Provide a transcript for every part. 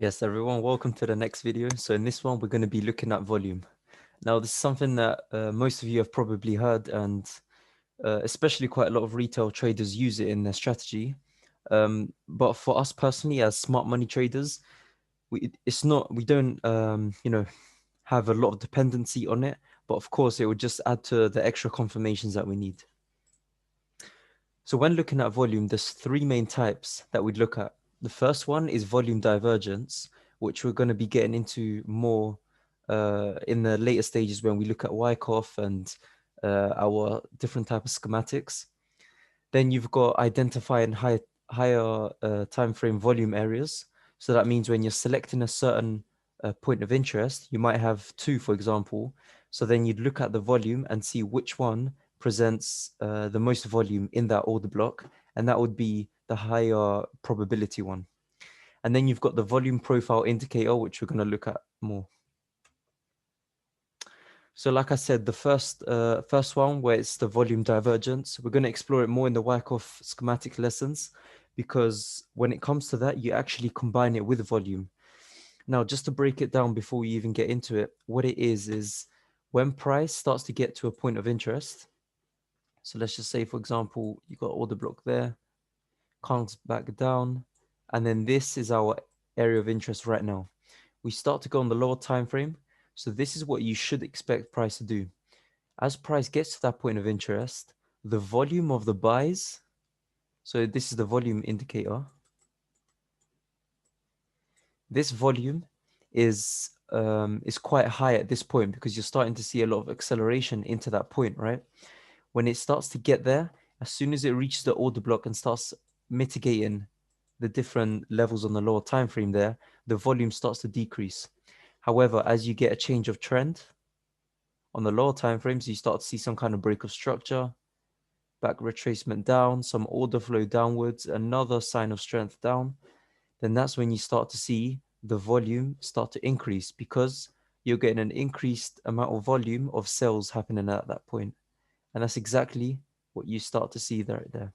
Yes, everyone, welcome to the next video. So in this one, we're going to be looking at volume. Now, this is something that most of you have probably heard, and especially quite a lot of retail traders use it in their strategy. But for us personally, as smart money traders, we don't, have a lot of dependency on it. But of course, it would just add to the extra confirmations that we need. So when looking at volume, there's three main types that we'd look at. The first one is volume divergence, which we're going to be getting into more in the later stages when we look at Wyckoff and our different type of schematics. Then you've got identifying higher time frame volume areas. So that means when you're selecting a certain point of interest, you might have two, for example. So then you'd look at the volume and see which one presents the most volume in that order block, and that would be the higher probability one. And then you've got the volume profile indicator, which we're going to look at more. So like I said, the first one, where it's the volume divergence, we're going to explore it more in the Wyckoff schematic lessons, because when it comes to that, you actually combine it with volume. Now, just to break it down before we even get into it, what it is when price starts to get to a point of interest. So let's just say, for example, you got order block there, comes back down, and then this is our area of interest right now. We start to go on the lower time frame. So this is what you should expect price to do. As price gets to that point of interest, the volume of the buys, so this is the volume indicator. This volume is quite high at this point because you're starting to see a lot of acceleration into that point, right? When it starts to get there, as soon as it reaches the order block and starts mitigating the different levels on the lower time frame there, the volume starts to decrease. However, as you get a change of trend on the lower time frames, you start to see some kind of break of structure, back retracement down, some order flow downwards, another sign of strength down, then that's when you start to see the volume start to increase, because you're getting an increased amount of volume of sales happening at that point. And that's exactly what you start to see right there.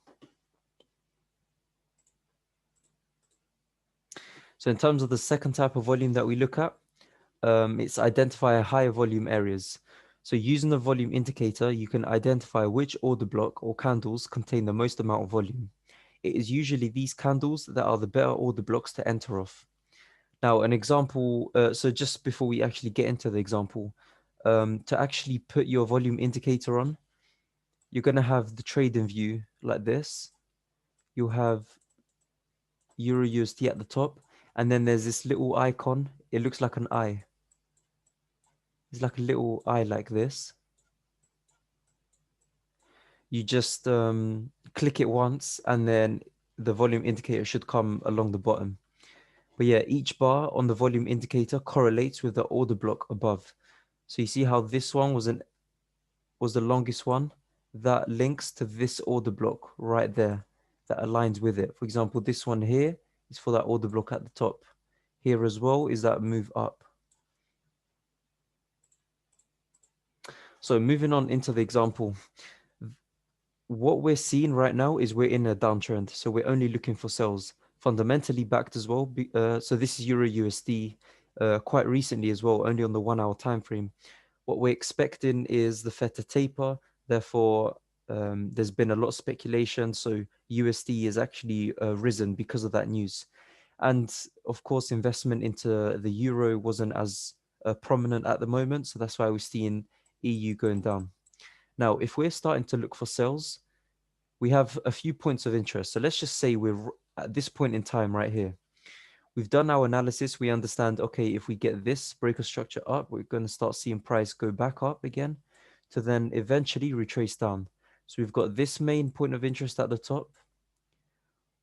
So in terms of the second type of volume that we look at, it's identify higher volume areas. So using the volume indicator, you can identify which order block or candles contain the most amount of volume. It is usually these candles that are the better order blocks to enter off. Now, an example, so just before we actually get into the example, to actually put your volume indicator on, you're going to have the trading view like this. You'll have Euro USD at the top, and then there's this little icon. It looks like an eye. It's like a little eye like this. You just click it once, and then the volume indicator should come along the bottom. But yeah, each bar on the volume indicator correlates with the order block above. So you see how this one was the longest one? That links to this order block right there, that aligns with it. For example, this one here is for that order block at the top. Here as well is that move up. So moving on into the example, what we're seeing right now is we're in a downtrend. So we're only looking for sales, fundamentally backed as well. So this is Euro USD quite recently as well, only on the 1 hour time frame. What we're expecting is the Fed to taper. Therefore, there's been a lot of speculation. So USD has actually risen because of that news. And of course, investment into the euro wasn't as prominent at the moment. So that's why we're seeing EU going down. Now, if we're starting to look for sales, we have a few points of interest. So let's just say we're at this point in time right here. We've done our analysis. We understand, okay, if we get this breaker structure up, we're going to start seeing price go back up again to then eventually retrace down. So we've got this main point of interest at the top.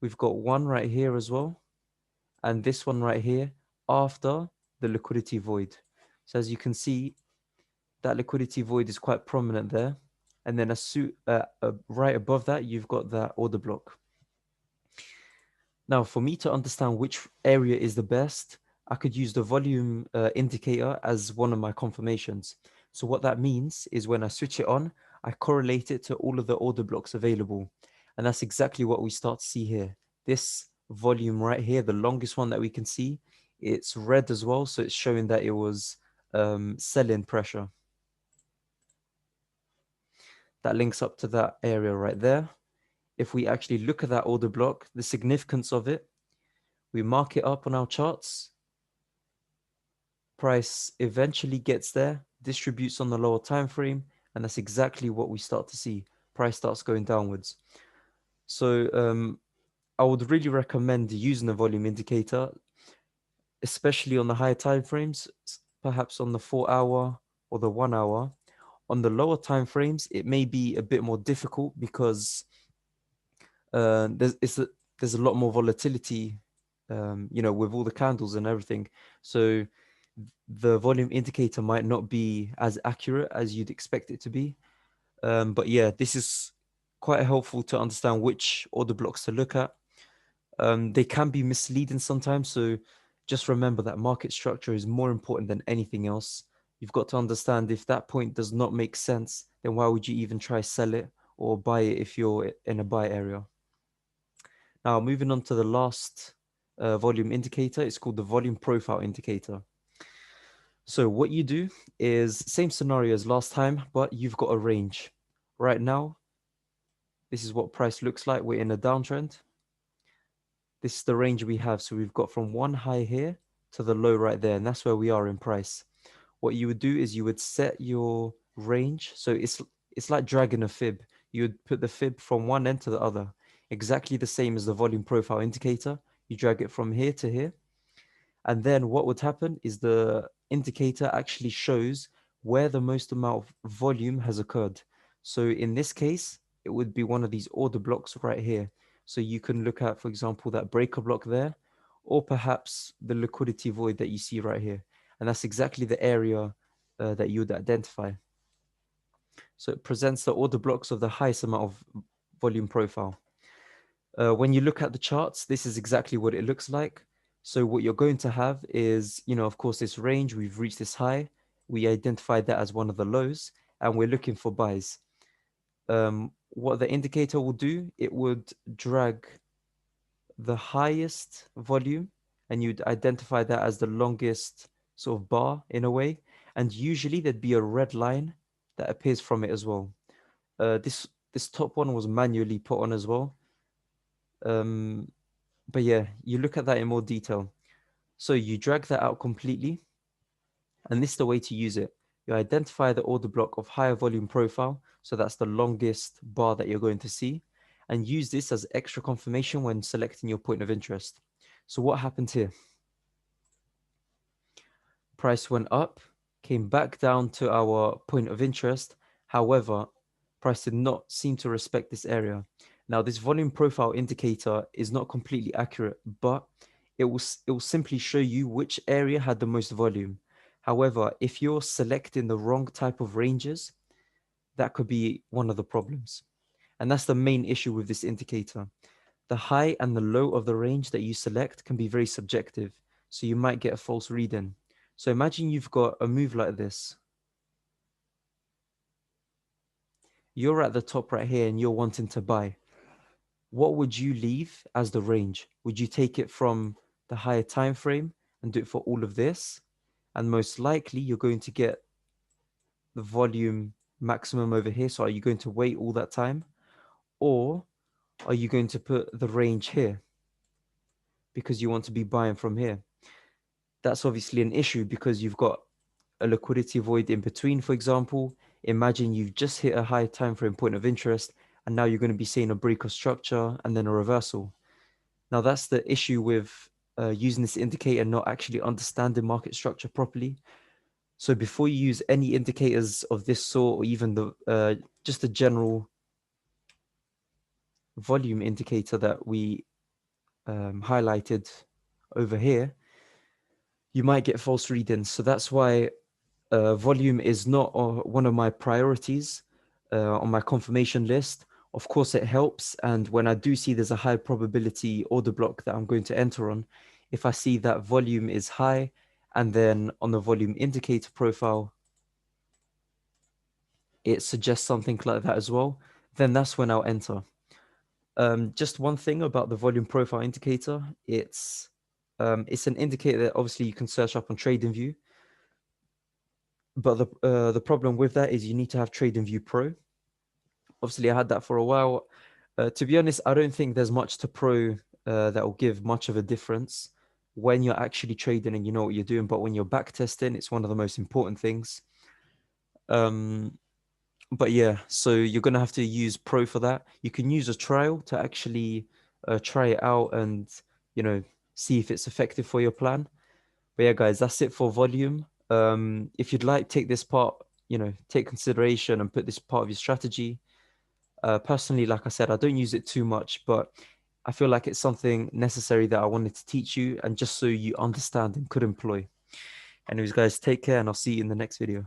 We've got one right here as well. And this one right here after the liquidity void. So as you can see, that liquidity void is quite prominent there. And then right above that, you've got that order block. Now, for me to understand which area is the best, I could use the volume indicator as one of my confirmations. So what that means is when I switch it on, I correlate it to all of the order blocks available. And that's exactly what we start to see here. This volume right here, the longest one that we can see, It's red as well, so it's showing that it was sell-in pressure. That links up to that area right there. If we actually look at that order block, the significance of it, we mark it up on our charts. Price eventually gets there, distributes on the lower time frame, and that's exactly what we start to see. Price starts going downwards. So I would really recommend using a volume indicator, especially on the higher time frames, perhaps on the 4 hour or the 1 hour. On the lower time frames, it may be a bit more difficult because there's a lot more volatility, with all the candles and everything. So the volume indicator might not be as accurate as you'd expect it to be. But yeah, this is quite helpful to understand which order blocks to look at. They can be misleading sometimes. So just remember that market structure is more important than anything else. You've got to understand if that point does not make sense, then why would you even try sell it or buy it if you're in a buy area? Now, moving on to the last volume indicator, it's called the volume profile indicator. So what you do is same scenario as last time, but you've got a range. Right now, this is what price looks like. We're in a downtrend. This is the range we have. So we've got from one high here to the low right there, and that's where we are in price. What you would do is you would set your range. So it's like dragging a fib. You would put the fib from one end to the other, exactly the same as the volume profile indicator. You drag it from here to here. And then what would happen is the indicator actually shows where the most amount of volume has occurred. So in this case, it would be one of these order blocks right here. So you can look at, for example, that breaker block there, or perhaps the liquidity void that you see right here. And that's exactly the area that you would identify. So it presents the order blocks of the highest amount of volume profile. When you look at the charts, this is exactly what it looks like. So what you're going to have is, of course, this range, we've reached this high. We identified that as one of the lows, and we're looking for buys. What the indicator will do, it would drag the highest volume, and you'd identify that as the longest sort of bar in a way. And usually there'd be a red line that appears from it as well. This top one was manually put on as well. But yeah, you look at that in more detail. So you drag that out completely, and this is the way to use it. You identify the order block of higher volume profile, so that's the longest bar that you're going to see, and use this as extra confirmation when selecting your point of interest. So what happened here? Price went up, came back down to our point of interest. However, price did not seem to respect this area. Now, this volume profile indicator is not completely accurate, but it will simply show you which area had the most volume. However, if you're selecting the wrong type of ranges, that could be one of the problems. And that's the main issue with this indicator. The high and the low of the range that you select can be very subjective, so you might get a false reading. So imagine you've got a move like this. You're at the top right here and you're wanting to buy. What would you leave as the range? Would you take it from the higher time frame and do it for all of this? And most likely you're going to get the volume maximum over here. So are you going to wait all that time? Or are you going to put the range here because you want to be buying from here? That's obviously an issue because you've got a liquidity void in between, for example. Imagine you've just hit a high time frame point of interest, and now you're going to be seeing a break of structure and then a reversal. Now, that's the issue with using this indicator, not actually understanding market structure properly. So before you use any indicators of this sort, or even the just a general volume indicator that we highlighted over here, you might get false readings. So that's why volume is not one of my priorities on my confirmation list. Of course, it helps. And when I do see there's a high probability order block that I'm going to enter on, if I see that volume is high, and then on the volume indicator profile, it suggests something like that as well, then that's when I'll enter. Just one thing about the volume profile indicator, it's It's an indicator that obviously you can search up on TradingView, but the problem with that is you need to have TradingView Pro. Obviously, I had that for a while. To be honest, I don't think there's much to Pro that will give much of a difference when you're actually trading and you know what you're doing. But when you're back testing, it's one of the most important things. But yeah, so you're gonna have to use Pro for that. You can use a trial to actually try it out and see if it's effective for your plan. But yeah, guys, that's it for volume. If you'd like, take this part, take consideration and put this part of your strategy. Personally, like I said, I don't use it too much, but I feel like it's something necessary that I wanted to teach you and just so you understand and could employ. Anyways, guys, take care and I'll see you in the next video.